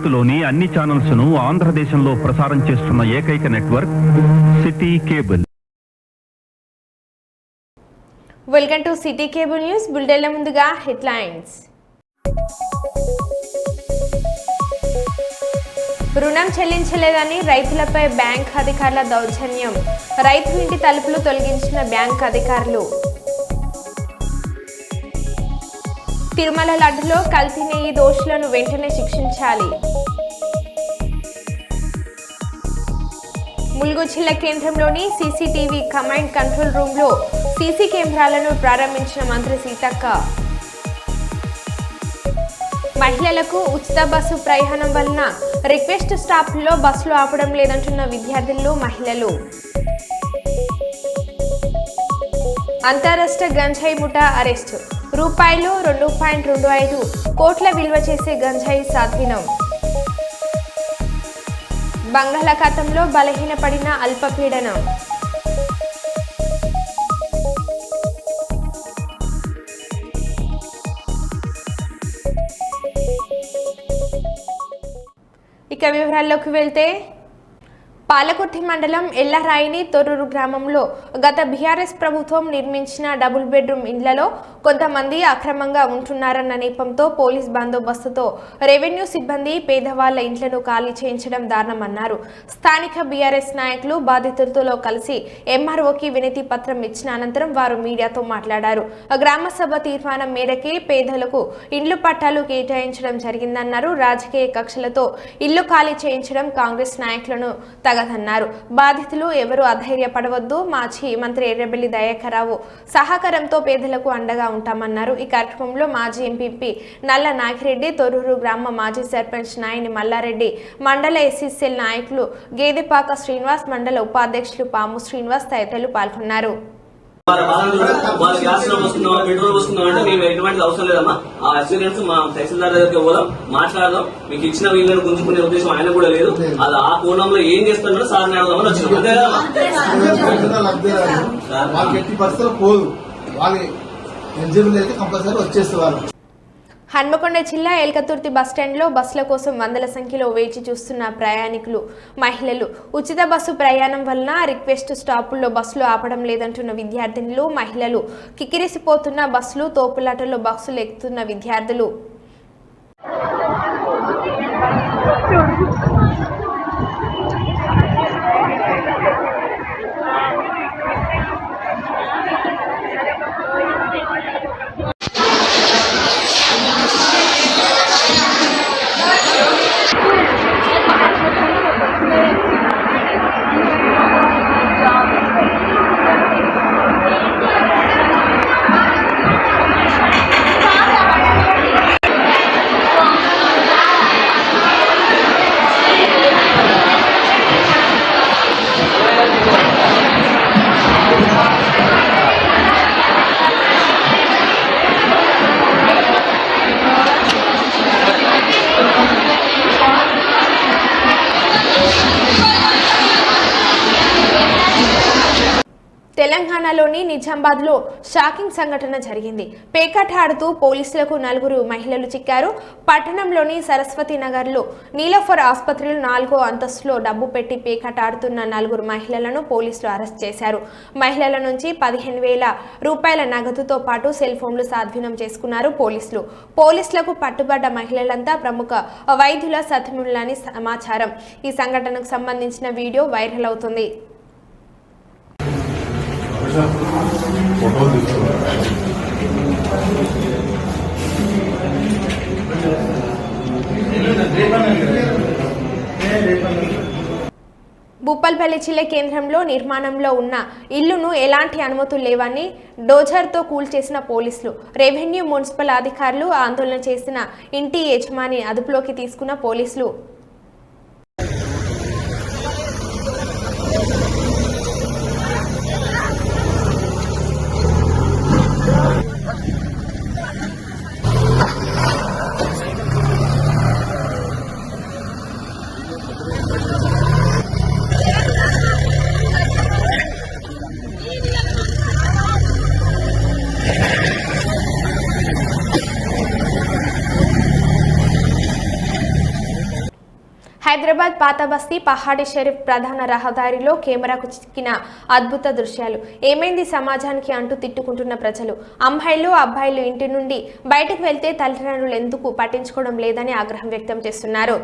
భారత్లోని అన్ని ఛానల్స్ ను ఆంధ్రదేశంలో ప్రసారం చేస్తున్న ఏకైక network city cable. Welcome to city cable news బులెటిన్ల ముందుగా హెడ్లైన్స్. రుణం చెల్లించలేదని రైతులపై బ్యాంక్ అధికారుల దౌర్జన్యం. రైతు ఇంటి తలుపులు తొలగించిన బ్యాంక్ అధికారులు. తిరుమల లడ్డులో కల్తీ నెయ్యి దోషులను వెంటనే శిక్షించాలి. ములుగు జిల్లా కేంద్రంలోని సీసీటీవీ కమాండ్ కంట్రోల్ రూమ్లో సీసీ కెమెరాలను ప్రారంభించిన మంత్రి సీతక్క. మహిళలకు ఉచిత బస్సు ప్రయాణం వలన రిక్వెస్ట్ స్టాప్లో బస్సులు ఆపడం లేదంటున్న విద్యార్థులు, మహిళలు. అంతరాష్ట్ర గంజాయి ముఠా అరెస్టు. రూపాయలు 2.25 కోట్ల విలువ చేసే గంజాయి స్వాధీనం. బంగాళాఖాతంలో బలహీనపడిన అల్పపీడనం. ఇక వివరాల్లోకి వెళ్తే, పాలకుర్తి మండలం ఎల్లరాయిని తొర్రూరు గ్రామంలో గత బీఆర్ఎస్ ప్రభుత్వం నిర్మించిన డబుల్ బెడ్రూమ్ ఇండ్లలో కొంతమంది అక్రమంగా ఉంటున్నారన్న నెపంతో పోలీస్ బందోబస్తుతో రెవెన్యూ సిబ్బంది పేదవాళ్ల ఇండ్లను ఖాళీ చేయించడం దారుణమన్నారు. స్థానిక బీఆర్ఎస్ నాయకులు బాధితులతో కలిసి ఎంఆర్ఓకి వినతి పత్రం ఇచ్చిన అనంతరం వారు మీడియాతో మాట్లాడారు. గ్రామ సభ తీర్మానం మేరకే పేదలకు ఇండ్లు పట్టాలు కేటాయించడం జరిగిందన్నారు. రాజకీయ కక్షలతో ఇల్లు ఖాళీ చేయించడం కాంగ్రెస్ నాయకులను తగదన్నారు. బాధితులు ఎవరు అధైర్యపడవద్దు, మాజీ మంత్రి ఎర్రబెల్లి దయాకర్రావు సహకారంతో పేదలకు అండగా ఉంటామన్నారు. ఈ కార్యక్రమంలో మాజీ ఎంపీపీ నల్ల నాగిరెడ్డి, తొర్రూరు గ్రామ మాజీ సర్పంచ్ నాయని మల్లారెడ్డి, మండల ఎస్సీసీఎల్ నాయకులు గేదెపాక శ్రీనివాస్, మండల ఉపాధ్యక్షులు పాము శ్రీనివాస్ తదితరులు పాల్గొన్నారు. వాళ్ళ గ్యాస్ వస్తున్నాం, పెట్రోల్ వస్తున్నాం అంటే మేము ఎటువంటి అవసరం లేదమ్మా. ఆ ఎక్స్పీరియన్స్ మా తహసీల్దార్ దగ్గరికి పోదాం, మాట్లాడదాం. మీకు ఇచ్చిన వీళ్ళని గుంజుకునే ఉద్దేశం ఆయన కూడా లేదు. అది ఆ కోణంలో ఏం చేస్తున్నారో సార్ అడదామని వచ్చినాం. అంతే. హన్మకొండ జిల్లా ఎల్కతుర్తి బస్టాండ్లో బస్సుల కోసం వందల సంఖ్యలో వేచి చూస్తున్న ప్రయాణికులు, మహిళలు. ఉచిత బస్సు ప్రయాణం వలన రిక్వెస్ట్ స్టాపుల్లో బస్సులు ఆపడం లేదంటున్న విద్యార్థినులు, మహిళలు. కిక్కిరిసిపోతున్న బస్సులు, తోపులాటలో బస్సులు ఎక్కుతున్న విద్యార్థులు. తెలంగాణలోని నిజామాబాద్లో షాకింగ్ సంఘటన జరిగింది. పేకాట ఆడుతూ పోలీసులకు 4 మహిళలు చిక్కారు. పట్టణంలోని సరస్వతి నగర్లో నీలోఫర్ ఆసుపత్రిలో 4వ అంతస్తులో డబ్బు పెట్టి పేకాట ఆడుతున్న 4 మహిళలను పోలీసులు అరెస్ట్ చేశారు. మహిళల నుంచి 15,000 రూపాయల నగదుతో పాటు సెల్ ఫోన్లు స్వాధీనం చేసుకున్నారు పోలీసులు. పోలీసులకు పట్టుబడ్డ మహిళలంతా ప్రముఖ వైద్యుల సతీమణులని సమాచారం. ఈ సంఘటనకు సంబంధించిన వీడియో వైరల్ అవుతుంది. భూపాల్పల్లి జిల్లా కేంద్రంలో నిర్మాణంలో ఉన్న ఇల్లును ఎలాంటి అనుమతులు లేవని డోజర్తో కూల్చేసిన పోలీసులు. రెవెన్యూ, మున్సిపల్ అధికారులు ఆందోళన చేసిన ఇంటి యజమాని అదుపులోకి తీసుకున్న పోలీసులు. హైదరాబాద్ పాత బస్తీ పహాడి షరీఫ్ ప్రధాన రహదారిలో కెమెరాకు చిక్కిన అద్భుత దృశ్యాలు. ఏమైంది సమాజానికి అంటూ తిట్టుకుంటున్న ప్రజలు. అమ్మాయిలు అబ్బాయిలు ఇంటి నుండి బయటకు వెళ్తే తల్లిదండ్రులు ఎందుకు పట్టించుకోవడం లేదని ఆగ్రహం వ్యక్తం చేస్తున్నారు.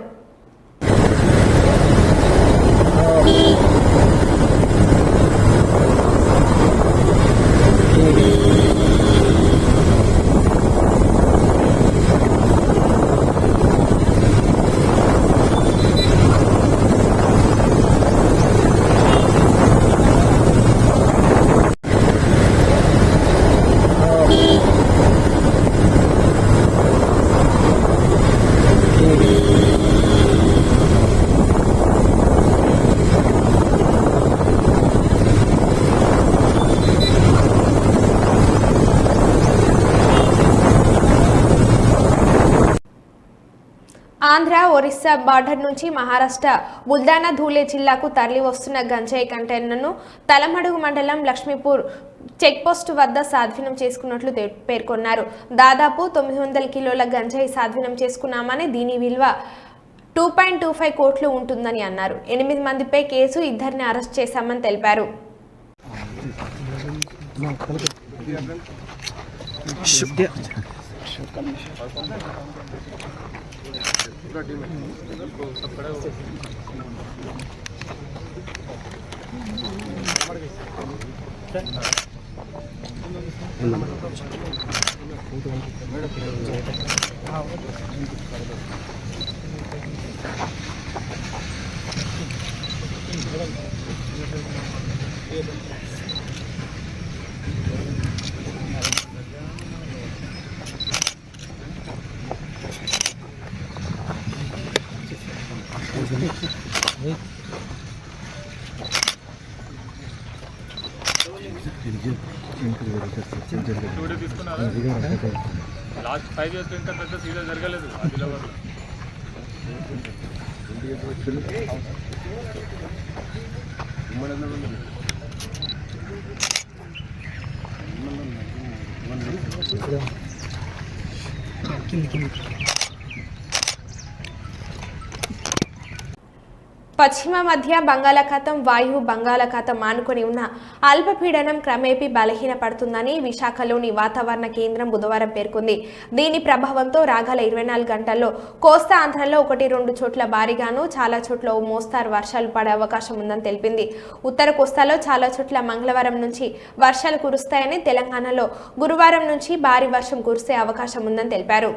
ఆంధ్ర ఒరిస్సా బార్డర్ నుంచి మహారాష్ట్ర బుల్దానా ధూలే జిల్లాకు తరలి వస్తున్న గంజాయి కంటైనర్ను తలమడుగు మండలం లక్ష్మీపూర్ చెక్పోస్టు వద్ద స్వాధీనం చేసుకున్నట్లు పేర్కొన్నారు. దాదాపు 900 కిలోల గంజాయి స్వాధీనం చేసుకున్నామని, దీని విలువ 2.25 కోట్లు ఉంటుందని అన్నారు. 8 మందిపై కేసు, 2ని అరెస్ట్ చేశామని తెలిపారు. లాస్ట్ 5 years ఇంత పెద్ద సీజన్ జరగలేదు ఆదిలాబాద్. పశ్చిమ మధ్య బంగాళాఖాతం వాయువు బంగాళాఖాతం ఆనుకొని ఉన్న అల్పపీడనం క్రమేపీ బలహీనపడుతుందని విశాఖలోని వాతావరణ కేంద్రం బుధవారం పేర్కొంది. దీని ప్రభావంతో రాగల 24 గంటల్లో కోస్తా ఆంధ్రలో 1-2 చోట్ల భారీగాను, చాలా చోట్ల ఓ మోస్తారు వర్షాలు పడే అవకాశం ఉందని తెలిపింది. ఉత్తర కోస్తాలో చాలా చోట్ల మంగళవారం నుంచి వర్షాలు కురుస్తాయని, తెలంగాణలో గురువారం నుంచి భారీ వర్షం కురిసే అవకాశం ఉందని తెలిపారు.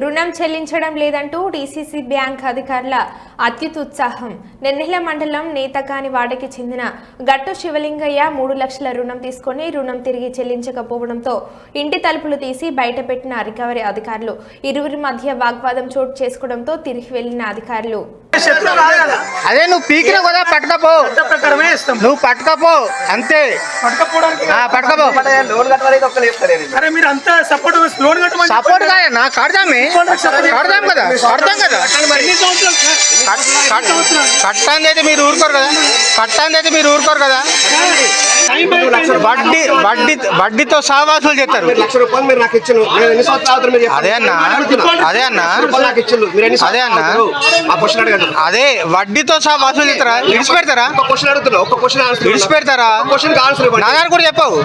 రుణం చెల్లించడం లేదంటూ డీసీసీ బ్యాంక్ అధికారుల అత్యుత్సాహం. నెన్నెల మండలం నేతకాని వాడకి చెందిన గట్టు శివలింగయ్య 3 లక్షల రుణం తీసుకుని రుణం తిరిగి చెల్లించకపోవడంతో ఇంటి తలుపులు తీసి బయటపెట్టిన రికవరీ అధికారులు. ఇరువురి మధ్య వాగ్వాదం చోటు చేసుకోవడంతో తిరిగి వెళ్లిన అధికారులు అదే నువ్వు పీకిన కదా పట్టుకపో, నువ్వు పట్టుకపో అంతే, పట్టుకపో. సపోర్ట్ కాదన్నా, కడదామే కడదాం కదా, కడదాం కదా. కట్టాంది అయితే మీరు ఊరుకోరు కదా, కట్టాంది అయితే మీరు ఊరుకోరు కదా. వడ్డీతో సహవాసులు చెప్తారు. అదే అన్న, అదే అన్న, అదే అన్న, అదే వడ్డీతో సహా వసూలు చేస్తారా? విడిచిపెడతారా? విడిచిపెడతారా? నా దాని కూడా చెప్పావు.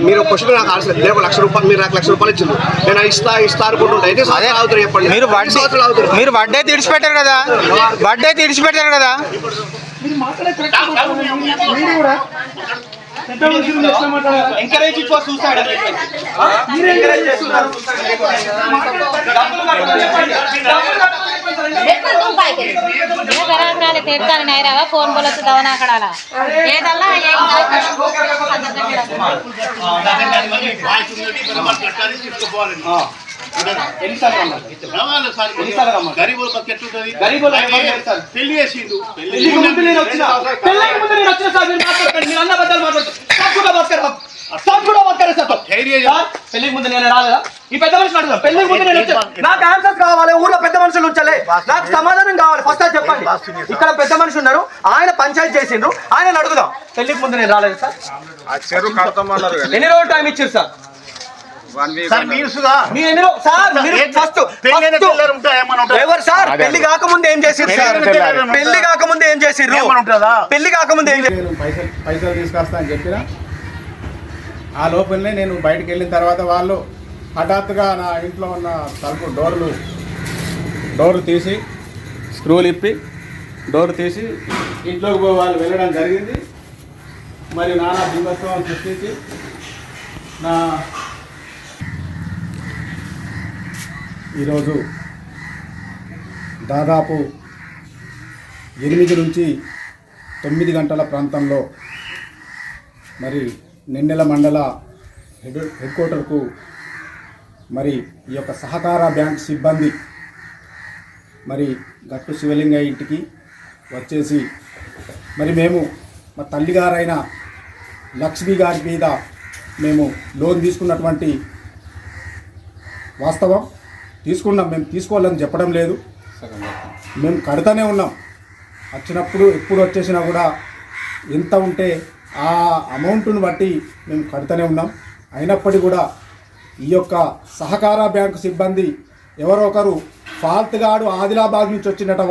మీరు క్వశ్చన్ నాకు ఆన్సర్ లేదు. 1 లక్ష రూపాయలు మీరు నాకు 1 లక్ష రూపాయలు ఇచ్చింది, నేను ఇస్తా అనుకుంటుంటా. చెప్పండి, మీరు వడ్డీ అయితే విడిచిపెట్టారు కదా, వడ్డీ అయితే విడిచిపెట్టారు కదా. Encourage for suicide. फोन बोलो तो दवा ना कड़ा ये ఎన్నిసార్లు రమ్మన్నారు? గరీబులు పెళ్లి చేసిండు. పెళ్లికి ముందు నేను వచ్చిన సార్, మీరు మాట్లాడకండి. మీరు అన్న బద్దలు మాట్లాడుతున్నారు. పెళ్లికి ముందు నేను రాలేదా? ఈ పెద్ద మనుషులు అడుగుతాం. పెళ్లికి ముందు నేను వచ్చాను. నాకు ఆన్సర్స్ కావాలి. ఊర్లో పెద్ద మనుషులు ఉంచలే, నాకు సమాధానం కావాలి. ఫస్ట్ అది చెప్పండి. ఇక్కడ పెద్ద మనుషులు ఉన్నారు, ఆయన పంచాయతీ చేసిండ్రు, ఆయన అడుగుదాం. పెళ్లికి ముందు నేను రాలేదు సార్. ఎన్ని రోజులు టైం ఇచ్చారు సార్? ఎవరు సార్? పెళ్లి కాకముందు ఏం చేసారు సార్? పెళ్లి కాకముందు ఏం చేసారు? పెళ్లి కాకముందు ఏం చేశారు? పైసలు తీసుకొస్తా అని చెప్పిన ఆ లోపలనే నేను బయటకు వెళ్ళిన తర్వాత వాళ్ళు హఠాత్తుగా నా ఇంట్లో ఉన్న తలుపు డోర్లు తీసి స్క్రూలు ఇప్పి డోర్ తీసి ఇంట్లోకి వాళ్ళు వెళ్ళడం జరిగింది. మరి నానా దివత్వం సృష్టించి ఈరోజు దాదాపు 8 నుంచి 9 గంటల ప్రాంతంలో మరి నిండెల మండల హెడ్ క్వార్టర్కు మరి ఈ యొక్క సహకార బ్యాంక్ సిబ్బంది మరి గట్టు శివలింగయ్య ఇంటికి వచ్చేసి మరి మేము మా తల్లిగారైన లక్ష్మి గారి మీద మేము లోన్ తీసుకున్నటువంటి వాస్తవం. తీసుకున్నాం, మేము తీసుకోవాలని చెప్పడం లేదు, మేము కడతానే ఉన్నాం. వచ్చినప్పుడు ఎప్పుడు వచ్చేసినా కూడా ఎంత ఉంటే ఆ అమౌంట్ను బట్టి మేము కడతానే ఉన్నాం. అయినప్పటికీ కూడా ఈ యొక్క సహకార బ్యాంకు సిబ్బంది ఎవరో ఒకరు ఫాల్త్గాడు ఆదిలాబాద్ నుంచి వచ్చినట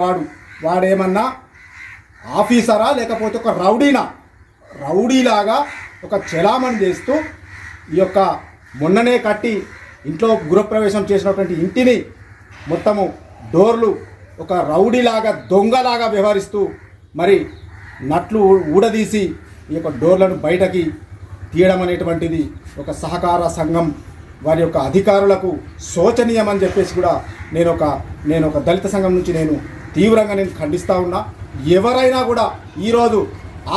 వాడేమన్నా ఆఫీసరా లేకపోతే ఒక రౌడీలాగా ఒక చెలామణి చేస్తూ ఈ యొక్క మొన్ననే కట్టి ఇంట్లో గృహప్రవేశం చేసినటువంటి ఇంటిని మొత్తము డోర్లు ఒక రౌడీలాగా దొంగలాగా వ్యవహరిస్తూ మరి నట్లు ఊడదీసి ఈ యొక్క డోర్లను బయటకి తీయడం అనేటువంటిది ఒక సహకార సంఘం వారి యొక్క అధికారులకు శోచనీయం అని చెప్పేసి కూడా నేను ఒక దళిత సంఘం నుంచి నేను తీవ్రంగా ఖండిస్తూ ఉన్నా. ఎవరైనా కూడా ఈరోజు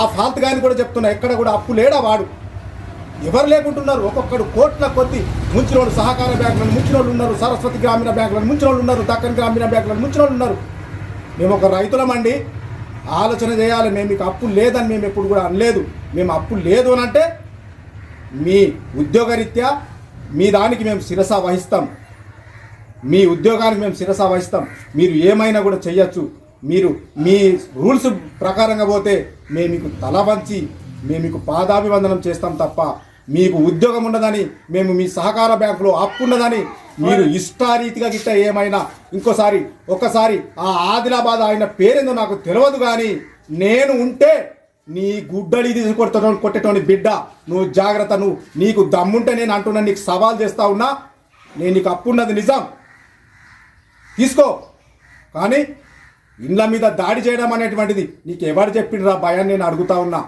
ఆ ఫాల్త్ గాని కూడా చెప్తున్నా, ఎక్కడ కూడా అప్పు లేడా వాడు, ఎవరు లేకుంటున్నారు. ఒక్కొక్కడు కోట్ల కొద్ది ముంచిన వాళ్ళు సహకార బ్యాంకులను ముంచిన వాళ్ళు ఉన్నారు, సరస్వతి గ్రామీణ బ్యాంకులను ముంచిన వాళ్ళు ఉన్నారు, దక్కన్ గ్రామీణ బ్యాంకులను ముంచిన వాళ్ళు ఉన్నారు. మేము ఒక రైతులమండి, ఆలోచన చేయాలి. మేము మీకు అప్పు లేదని మేము ఎప్పుడు కూడా అనలేదు. మేము అప్పు లేదు అని అంటే మీ ఉద్యోగరీత్యా మీ దానికి మేము శిరస వహిస్తాం, మీ ఉద్యోగానికి మేము శిరస వహిస్తాం. మీరు ఏమైనా కూడా చెయ్యొచ్చు. మీరు మీ రూల్స్ ప్రకారంగా పోతే మేము మీకు తల వంచి మేము మీకు పాదాభివందనం చేస్తాం తప్ప మీకు ఉద్యోగం ఉండదని, మేము మీ సహకార బ్యాంకులో అప్పు ఉండదని మీరు ఇష్టారీతిగా గిట్ట ఏమైనా ఒకసారి ఆ ఆదిలాబాద్ ఆయన పేరేందో నాకు తెలియదు, కానీ నేను ఉంటే నీ గుడ్డలి కొట్టేటోని బిడ్డ, నువ్వు జాగ్రత్త. నీకు దమ్ముంటే నేను అంటున్నా, నీకు సవాల్ చేస్తా ఉన్నా. నేను నీకు అప్పు ఉన్నది నిజం, తీసుకో. కానీ ఇండ్ల మీద దాడి చేయడం అనేటువంటిది నీకు ఎవరు చెప్పిండ్రా భయాన్ని నేను అడుగుతా ఉన్నా.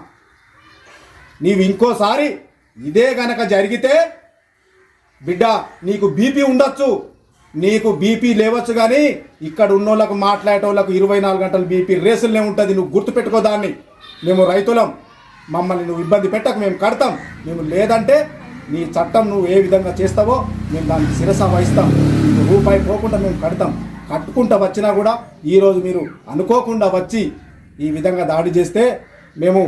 నీవు ఇంకోసారి ఇదే గనక జరిగితే బిడ్డ నీకు బీపీ ఉండొచ్చు, నీకు బీపీ లేవచ్చు, కానీ ఇక్కడ ఉన్నోళ్ళకు మాట్లాడేటోళ్ళకు 24 గంటలు బీపీ రేసులనే ఉంటుంది. నువ్వు గుర్తుపెట్టుకో దాన్ని. మేము రైతులం, మమ్మల్ని నువ్వు ఇబ్బంది పెట్టకు, మేము కడతాం. మేము లేదంటే నీ చట్టం నువ్వు ఏ విధంగా చేస్తావో మేము దానికి శిరస వహిస్తాం. నీకు రూపాయి పోకుండా మేము కడతాం. కట్టుకుంటూ వచ్చినా కూడా ఈరోజు మీరు అనుకోకుండా వచ్చి ఈ విధంగా దాడి చేస్తే మేము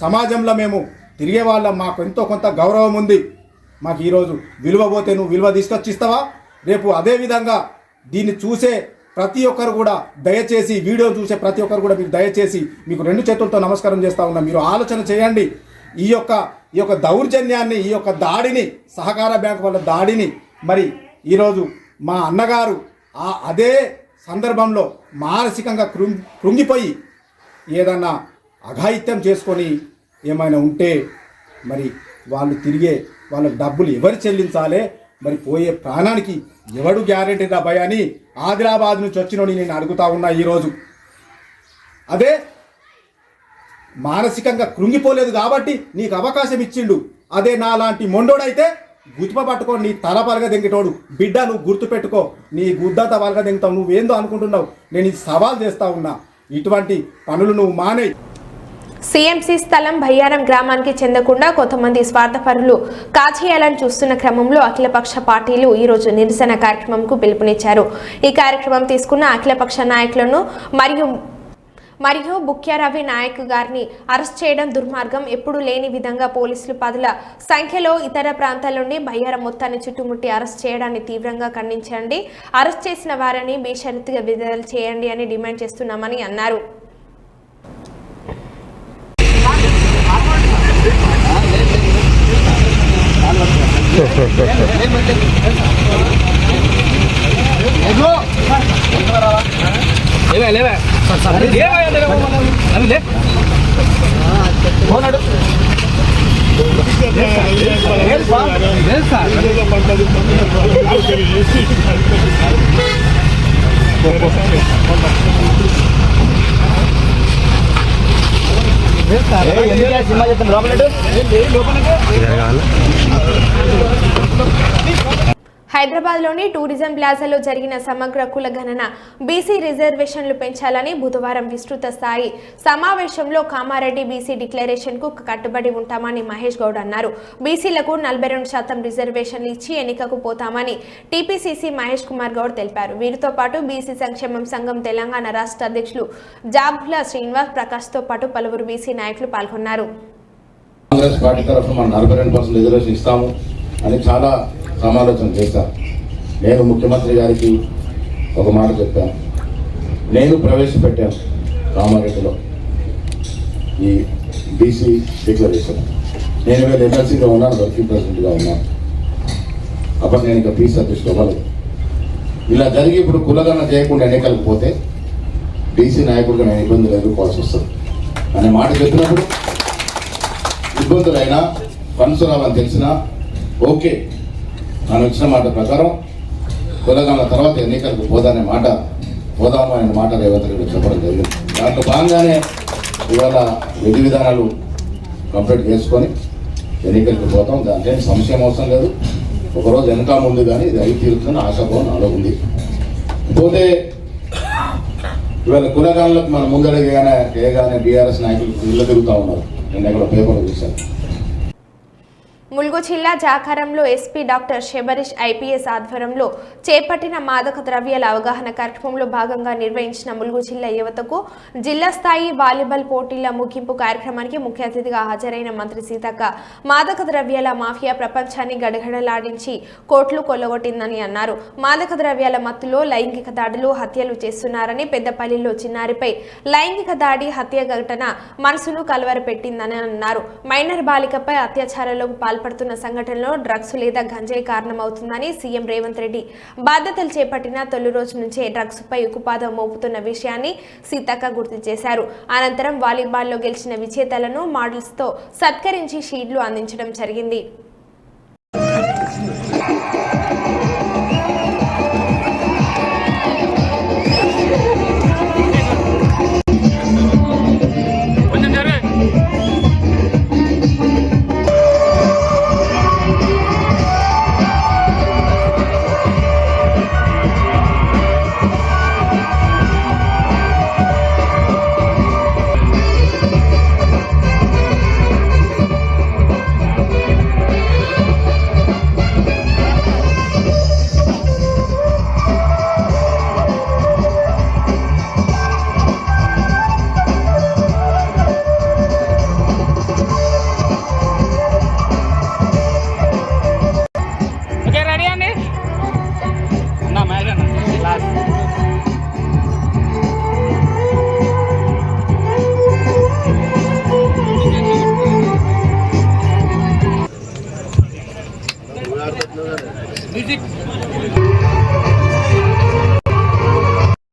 సమాజంలో మేము తిరిగే వాళ్ళం, మాకు ఎంతో కొంత గౌరవం ఉంది. మాకు ఈరోజు విలువ పోతే నువ్వు విలువ తీసుకొచ్చి ఇస్తావా? రేపు అదేవిధంగా దీన్ని చూసే ప్రతి ఒక్కరు కూడా దయచేసి, వీడియో చూసే ప్రతి ఒక్కరు కూడా మీరు దయచేసి మీకు 2 చేతులతో నమస్కారం చేస్తూ ఉన్నా. మీరు ఆలోచన చేయండి. ఈ యొక్క దౌర్జన్యాన్ని, ఈ యొక్క దాడిని, సహకార బ్యాంకు వాళ్ళ దాడిని మరి ఈరోజు మా అన్నగారు అదే సందర్భంలో మానసికంగా కృంగిపోయి ఏదన్నా అఘాయిత్యం చేసుకొని ఏమైనా ఉంటే మరి వాళ్ళు వాళ్ళ డబ్బులు ఎవరు చెల్లించాలి? మరి పోయే ప్రాణానికి ఎవడు గ్యారెంటీ రా భయ అని ఆదిలాబాద్ నుంచి వచ్చినోని నేను అడుగుతా ఉన్నా. ఈరోజు అదే మానసికంగా కృంగిపోలేదు కాబట్టి నీకు అవకాశం ఇచ్చిండు. అదే నా లాంటి మొండోడైతే గుర్తుప పట్టుకో, నీ తల పలగా దెంగిటోడు బిడ్డ, నువ్వు గుర్తుపెట్టుకో, నీ గుద్దంత పలగా దెంగుతావు. నువ్వేందో అనుకుంటున్నావు, నేను ఇది సవాల్ చేస్తా ఉన్నా. ఇటువంటి పనులు నువ్వు మానేయి. సిఎంసి స్థలం బయ్యారం గ్రామానికి చెందకుండా కొంతమంది స్వార్థపరులు కాచేయాలని చూస్తున్న క్రమంలో అఖిలపక్ష పార్టీలు ఈరోజు నిరసన కార్యక్రమంకు పిలుపునిచ్చారు. ఈ కార్యక్రమం తీసుకున్న అఖిలపక్ష నాయకులను మరియు బుక్యారవి నాయక్ గారిని అరెస్ట్ చేయడం దుర్మార్గం. ఎప్పుడూ లేని విధంగా పోలీసులు 10ల సంఖ్యలో ఇతర ప్రాంతాల నుండి బయ్యారం మొత్తాన్ని చుట్టుముట్టి అరెస్ట్ చేయడాన్ని తీవ్రంగా ఖండించండి. అరెస్ట్ చేసిన వారిని బేషరతుగా విడుదల చేయండి అని డిమాండ్ చేస్తున్నామని అన్నారు. హైదరాబాద్లోని టూరిజం ప్లాజాలో జరిగిన సమగ్ర కుల గణన బీసీ రిజర్వేషన్లు పెంచాలని బుధవారం విస్తృత స్థాయి సమావేశంలో కామారెడ్డి బీసీ డిక్లరేషన్కు కట్టుబడి ఉంటామని మహేష్ గౌడ్ అన్నారు. బీసీలకు 42% రిజర్వేషన్లు ఇచ్చి ఎన్నికకు పోతామని టీపీసీసీ మహేష్ కుమార్ గౌడ్ తెలిపారు. వీరితో పాటు బీసీ సంక్షేమం సంఘం తెలంగాణ రాష్ట్ర అధ్యక్షులు జాబుల శ్రీనివాస్ ప్రకాష్తో పాటు పలువురు బీసీ నాయకులు పాల్గొన్నారు. కాంగ్రెస్ పార్టీ తరఫున మనం 42% రిజర్వేషన్ ఇస్తాము అని చాలా సమాలోచన చేశాను. నేను ముఖ్యమంత్రి గారికి ఒక మాట చెప్పాను. నేను ప్రవేశపెట్టాను కామారెడ్డిలో ఈ బీసీ డిక్లరేషన్. నేను వేరే ఎమ్మెల్సీగా ఉన్నాను, వర్కింగ్ ప్రెసిడెంట్గా ఉన్నాను. అప్పుడు నేను ఇంకా పీసీ అధ్యక్షుడు అవ్వలేదు. ఇలా జరిగి ఇప్పుడు కులగణన చేయకుండా ఎన్నికలకు పోతే బీసీ నాయకుడిగా నేను ఇబ్బందులు ఎదుర్కోవాల్సి వస్తుంది అనే మాట చెప్పినప్పుడు ఇబ్బందులైనా ఫండ్స్ రావని తెలిసినా ఓకే ನಾನು వచ్చిన మాట ప్రకారం కులగణన తర్వాత ఎన్నికలకు పోదాము అనే మాట రేవంత్ రెడ్డి చెప్పడం జరిగింది. దాంట్లో భాగంగానే ఇవాళ విధి విధానాలు కంప్లీట్ చేసుకొని ఎన్నికలకు పోతాం. దాంట్లో ఏం సంశయం అవసరం లేదు. ఒకరోజు వెనక ముందు కానీ ఇది అయి తీరుతుందని ఆశాభావం నాలో ఉంది. పోతే ఇవాళ కులగణనలకు మన ముందడగానే బీఆర్ఎస్ నాయకులు ఇళ్ళ తిరుగుతూ ఉన్నారు. నేను ఎక్కడ పేపర్లు చూశాను. ములుగు జిల్లా జాకారంలో ఎస్పీ డాక్టర్ శబరీష్ ఐపీఎస్ ఆధ్వర్యంలో చేపట్టిన మాదక ద్రవ్యాల అవగాహన కార్యక్రమంలో భాగంగా నిర్వహించిన ములుగు జిల్లా యువతకు జిల్లా స్థాయి వాలీబాల్ పోటీల ముగింపు కార్యక్రమానికి ముఖ్య అతిథిగా హాజరైన మంత్రి సీతక్క మాదక ద్రవ్యాల మాఫియా ప్రపంచాన్ని గడగడలాడించి కోట్లు కొల్లగొట్టిందని అన్నారు. మాదక ద్రవ్యాల మత్తులో లైంగిక దాడులు, హత్యలు చేస్తున్నారని, పెద్దపల్లిలో చిన్నారిపై లైంగిక దాడి, హత్య ఘటన మనసును కలవరపెట్టిందని అన్నారు. మైనర్ బాలికపై అత్యాచారాలకు పాల్పడుతున్న సంఘటనలో డ్రగ్స్ లేదా గంజాయి కారణమవుతుందని సీఎం రేవంత్ రెడ్డి బాధ్యతలు చేపట్టిన తొలి రోజు నుంచే డ్రగ్స్ పై ఉక్కుపాదం మోపుతున్న విషయాన్ని సీతక్క గుర్తు చేశారు. అనంతరం వాలీబాల్లో గెలిచిన విజేతలను మోడల్స్ తో సత్కరించి షీల్డ్లు అందించడం జరిగింది.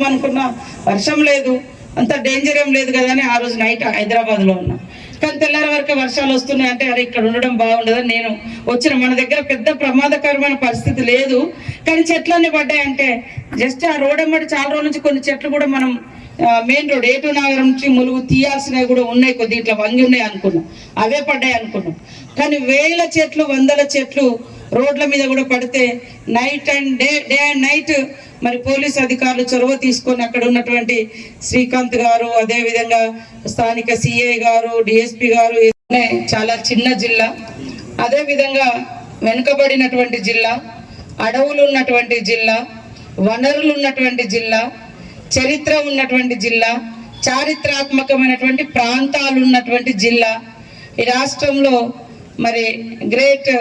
అనుకున్నా వర్షం లేదు, అంత డేంజర్ ఏం లేదు కదా అని ఆ రోజు నైట్ హైదరాబాద్ లో ఉన్నా. కానీ తెల్లారి వరకే వర్షాలు వస్తున్నాయి అంటే అరే ఇక్కడ ఉండడం బాగుండదని నేను వచ్చిన. మన దగ్గర పెద్ద ప్రమాదకరమైన పరిస్థితి లేదు, కానీ చెట్లన్నీ పడ్డాయంటే జస్ట్ ఆ రోడ్ అమ్మటి చాలా రోజుల నుంచి కొన్ని చెట్లు కూడా మనం మెయిన్ రోడ్ ఏటూ నగరం నుంచి ములుగు తీయాల్సినవి కూడా ఉన్నాయి, కొద్ది ఇట్లా వంగి ఉన్నాయి అనుకున్నాం, అవే పడ్డాయి అనుకున్నాం. కానీ వేల చెట్లు, వందల చెట్లు రోడ్ల మీద కూడా పడితే night and day and night మరి పోలీస్ అధికారులు చొరవ తీసుకొని అక్కడ ఉన్నటువంటి శ్రీకాంత్ గారు, అదేవిధంగా స్థానిక సిఐ గారు, డిఎస్పి గారు, చాలా చిన్న జిల్లా, అదేవిధంగా వెనుకబడినటువంటి జిల్లా, అడవులు ఉన్నటువంటి జిల్లా, వనరులు ఉన్నటువంటి జిల్లా, చరిత్ర ఉన్నటువంటి జిల్లా, చారిత్రాత్మకమైనటువంటి ప్రాంతాలు ఉన్నటువంటి జిల్లా. ఈ రాష్ట్రంలో మరి గ్రేట్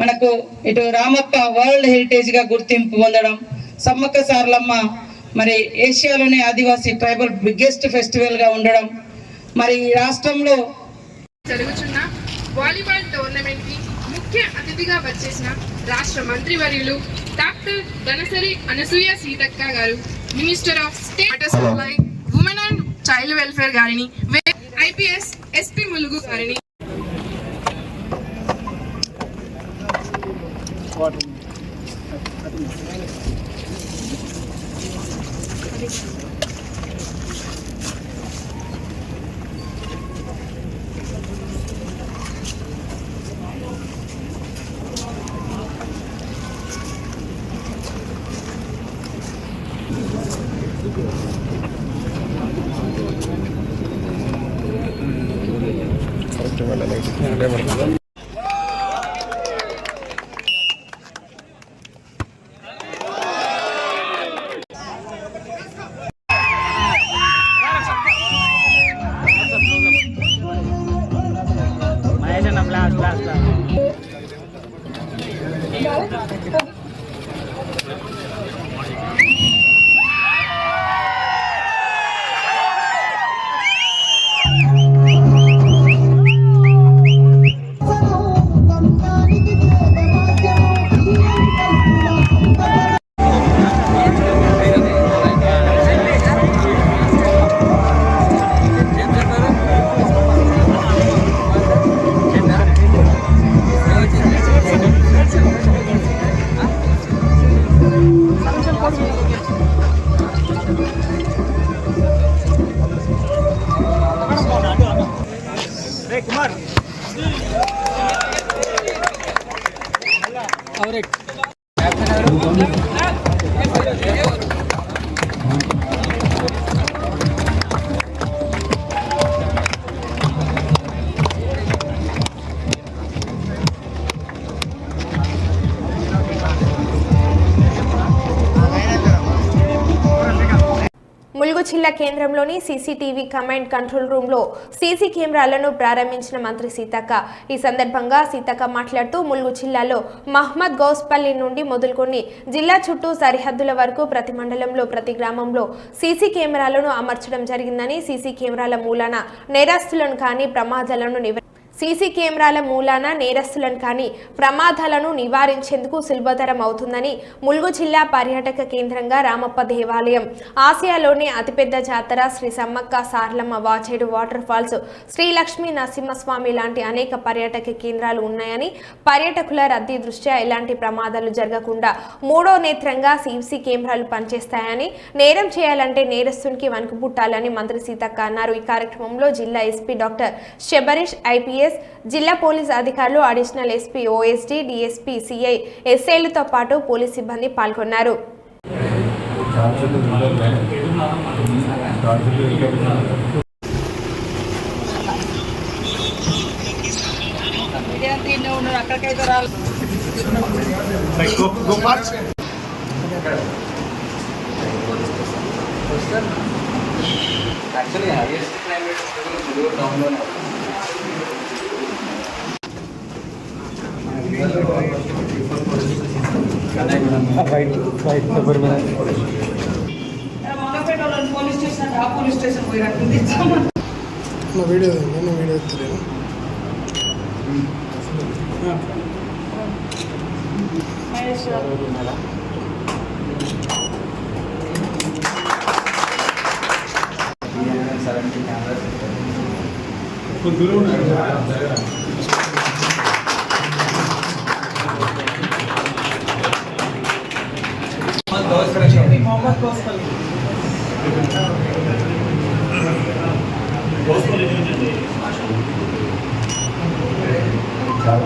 మనకు ఇటు రామప్ప వరల్డ్ హెరిటేజ్గా గుర్తింపు పొందడం, సమ్మక్క సారలమ్మ మరి ఏషియాలోనే ఆదివాసీ ట్రైబల్ బిగ్గెస్ట్ ఫెస్టివల్గా ఉండడం, మరి ఈ రాష్ట్రంలో జరుగుతున్న వాలీబాల్ టోర్నమెంట్ కి ముఖ్య అతిథిగా వచ్చేసిన రాష్ట్ర మంత్రివర్యులు డాక్టర్ ధనసరి అనసూయ సీతక్క గారు, minister of state water supply, women and child welfare గారిని, ఐపీఎస్ ఎస్పీ ములుగు గారిని, ములుగు జిల్లా కేంద్రంలోని సీసీటీవీ కమాండ్ కంట్రోల్ రూమ్లో సీసీ కెమెరాలను ప్రారంభించిన మంత్రి సీతక్క. ఈ సందర్భంగా సీతక్క మాట్లాడుతూ ములుగు జిల్లాలో మహమ్మద్ గౌస్పల్లి నుండి మొదలుకొని జిల్లా చుట్టూ సరిహద్దుల వరకు ప్రతి మండలంలో, ప్రతి గ్రామంలో సీసీ కెమెరాలను అమర్చడం జరిగిందని, సీసీ కెమెరాల మూలాన నేరస్తులను కానీ ప్రమాదాలను నివారించేందుకు సులభతరం అవుతుందని, ములుగు జిల్లా పర్యాటక కేంద్రంగా రామప్ప దేవాలయం, ఆసియాలోని అతిపెద్ద జాతర శ్రీ సమ్మక్క సారలమ్మ వాచేడు వాటర్ ఫాల్స్, శ్రీ లక్ష్మీ నరసింహస్వామి లాంటి అనేక పర్యాటక కేంద్రాలు ఉన్నాయని, పర్యాటకుల రద్దీ దృష్ట్యా ఎలాంటి ప్రమాదాలు జరగకుండా మూడో నేత్రంగా సీసీ కెమెరాలు పనిచేస్తాయని, నేరం చేయాలంటే నేరస్తునికి వణుకు పుట్టాలని మంత్రి సీతక్క అన్నారు. ఈ కార్యక్రమంలో జిల్లా ఎస్పీ డాక్టర్ శబరీష్, ఐపీఎస్, జిల్లా పోలీస్ అధికారులు, additional SP, OSD, DSP, CI, ఎస్ఐలతో పాటు పోలీస్ సిబ్బంది పాల్గొన్నారు. పోలీస్ స్టేషన్ ఆ పోలీస్ స్టేషన్ పోయి వీడియో ఎత్తలేను. చాలా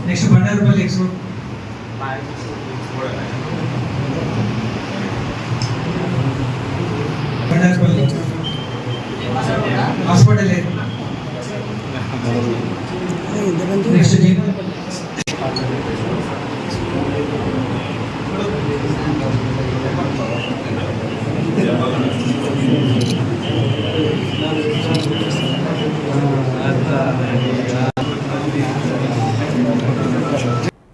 next Bandarupalli export Bandarupalli hospital next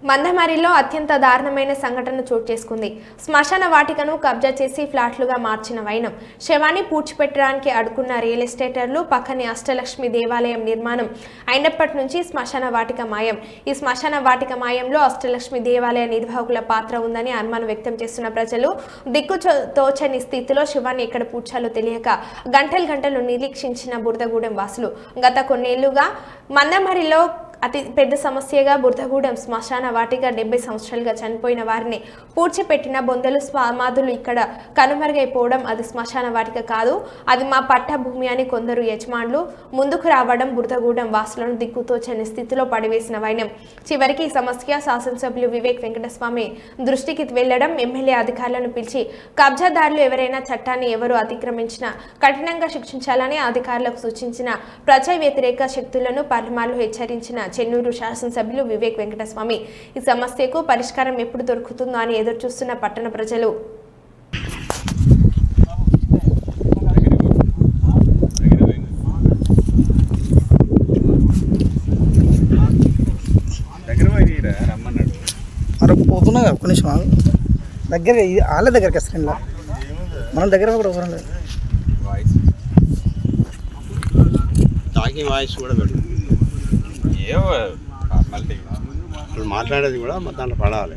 మందమరిలో అత్యంత దారుణమైన సంఘటన చోటు చేసుకుంది. శ్మశాన వాటికను కబ్జా చేసి ఫ్లాట్లుగా మార్చిన వైనం. శవాన్ని పూడ్చిపెట్టడానికి అడుగున్న రియల్ ఎస్టేటర్లు పక్కనే అష్టలక్ష్మి దేవాలయం నిర్మాణం అయినప్పటి నుంచి శ్మశాన వాటిక మాయం. ఈ శ్మశాన వాటిక మాయంలో అష్టలక్ష్మి దేవాలయ నిర్వాహకుల పాత్ర ఉందని అనుమానం వ్యక్తం చేస్తున్న ప్రజలు దిక్కుతోచని స్థితిలో శవాన్ని ఎక్కడ పూడ్చాలో తెలియక గంటలు నిరీక్షించిన బురదగూడెం వాసులు. గత కొన్నేళ్లుగా మందమరిలో అతి పెద్ద సమస్యగా బురదగూడెం శ్మశాన వాటిక 70 సంవత్సరాలుగా చనిపోయిన వారిని పూడ్చిపెట్టిన బొందలు సమాధులు ఇక్కడ కనుమరుగైపోవడం అది శ్మశాన వాటిక కాదు, అది మా పట్ట భూమి అని కొందరు యజమానులు ముందుకు రావడం బురదగూడెం వాసులను దిక్కుతోచని స్థితిలో పడివేసిన వైనం. చివరికి ఈ సమస్య శాసనసభ్యులు వివేక్ వెంకటస్వామి దృష్టికి వెళ్లడం, ఎమ్మెల్యే అధికారులను పిలిచి కబ్జాదారులు ఎవరైనా చట్టాన్ని ఎవరు అతిక్రమించినా కఠినంగా శిక్షించాలని అధికారులకు సూచించిన ప్రజా వ్యతిరేక శక్తులను పలుమార్లు హెచ్చరించిన చెన్నూరు శాసనసభ్యులు వివేక్ వెంకటస్వామి ఈ సమస్యకు పరిష్కారం ఎప్పుడు దొరుకుతుందో అని ఎదురుచూస్తున్న పట్టణ ప్రజలు. పోతున్నా ఒక్క నిమిషం దగ్గర వాళ్ళ దగ్గరికి వస్తాను, మనం దగ్గర కూడా అవసరం లేదు. వాయిస్ కూడా పెట్టు, ఇప్పుడు మాట్లాడేది కూడా దాంట్లో పడాలి.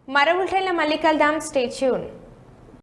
మరో బులెటిన్లో మళ్ళీ కలుద్దాం. Stay tune.